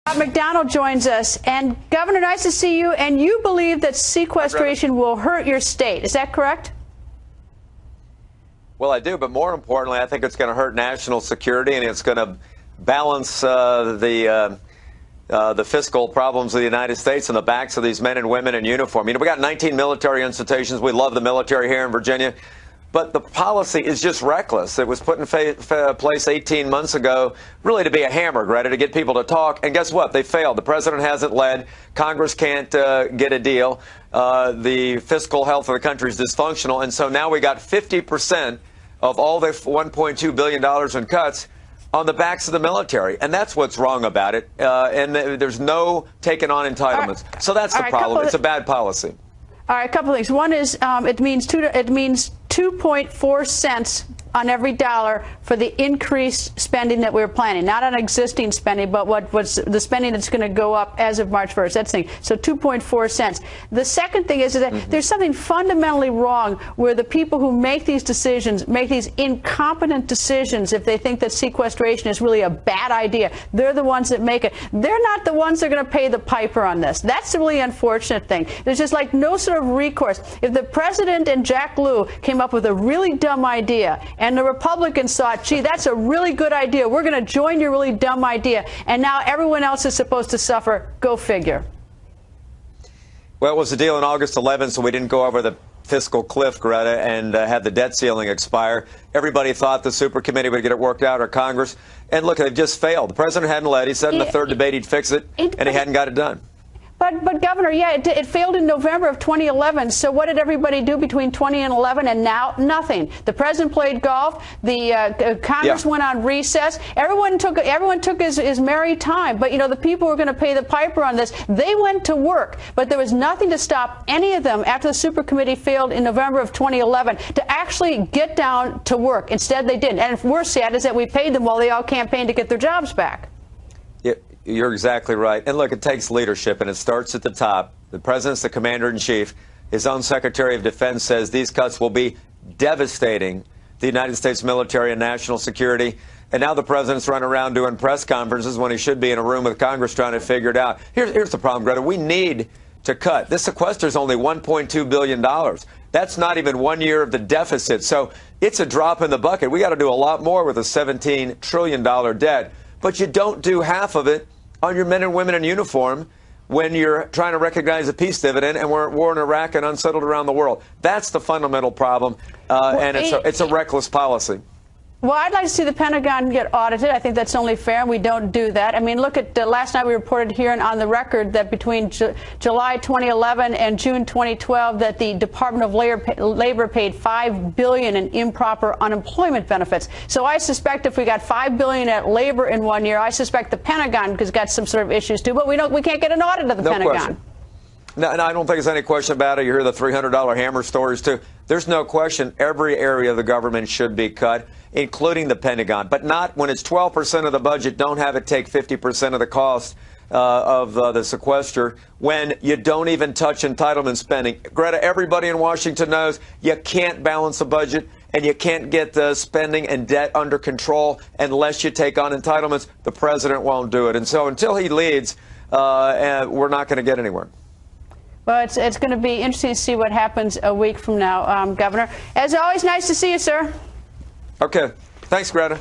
Gov McDonnell joins us. And Governor, nice to see you. And you believe that sequestration will hurt your state. Is that correct? Well, I do, but more importantly, I think it's going to hurt national security, and it's going to balance the fiscal problems of the United States on the backs of these men and women in uniform. You know, we got 19 military institutions. We love the military here in Virginia. But the policy is just reckless. It was put in place 18 months ago, really to be a hammer, Greta, to get people to talk. And guess what? They failed. The president hasn't led. Congress can't get a deal. The fiscal health of the country is dysfunctional. And so now we got 50% of all the $1.2 billion in cuts on the backs of the military. And that's what's wrong about it. And there's no taking on entitlements. So that's the problem. It's a bad policy. All right, a couple of things. One is it means 2.4 cents on every dollar for the increased spending that we're planning, not on existing spending, but what's the spending that's going to go up as of March 1st. That's the thing. So 2.4 cents. The second thing is that there's something fundamentally wrong where the people who make these decisions make these incompetent decisions if they think that sequestration is really a bad idea. They're the ones that make it. They're not the ones that are going to pay the piper on this. That's the really unfortunate thing. There's just like no sort of recourse. If the president and Jack Lew came up with a really dumb idea and the Republicans thought, gee, that's a really good idea, we're going to join your really dumb idea, and now everyone else is supposed to suffer, go figure. Well, it was a deal on August 11th, so we didn't go over the fiscal cliff, Greta, and have the debt ceiling expire. Everybody thought the super committee would get it worked out, or Congress. And look, they've just failed. The president hadn't led. He said in the third debate he'd fix it, and he hadn't got it done. But Governor, yeah, it failed in November of 2011. So what did everybody do between 20 and 11 and now? Nothing. The president played golf. The Congress went on recess. Everyone took his merry time. But, you know, the people who were going to pay the piper on this, they went to work. But there was nothing to stop any of them after the super committee failed in November of 2011 to actually get down to work. Instead, they didn't. And we're sad is that we paid them while they all campaigned to get their jobs back. You're exactly right. And look, it takes leadership, and it starts at the top. The president's the commander-in-chief. His own Secretary of Defense says these cuts will be devastating the United States military and national security. And now the president's running around doing press conferences when he should be in a room with Congress trying to figure it out. Here's the problem, Greta. We need to cut. This sequester is only $1.2 billion. That's not even 1 year of the deficit. So it's a drop in the bucket. We got to do a lot more with a $17 trillion debt. But you don't do half of it on your men and women in uniform when you're trying to recognize a peace dividend and we're at war in Iraq and unsettled around the world. That's the fundamental problem, and it's a reckless policy. Well, I'd like to see the Pentagon get audited. I think that's only fair, and we don't do that. I mean, look at last night we reported here and on the record that between July 2011 and June 2012 that the Department of Labor paid $5 billion in improper unemployment benefits. So I suspect if we got $5 billion at labor in 1 year, I suspect the Pentagon has got some sort of issues too. But we can't get an audit of the Pentagon. Question. No, I don't think there's any question about it. You hear the $300 hammer stories, too. There's no question every area of the government should be cut, including the Pentagon, but not when it's 12% of the budget. Don't have it take 50% of the cost of the sequester when you don't even touch entitlement spending. Greta, everybody in Washington knows you can't balance a budget and you can't get the spending and debt under control unless you take on entitlements. The president won't do it. And so until he leads, we're not going to get anywhere. Well, it's going to be interesting to see what happens a week from now, Governor. As always, nice to see you, sir. Okay. Thanks, Greta.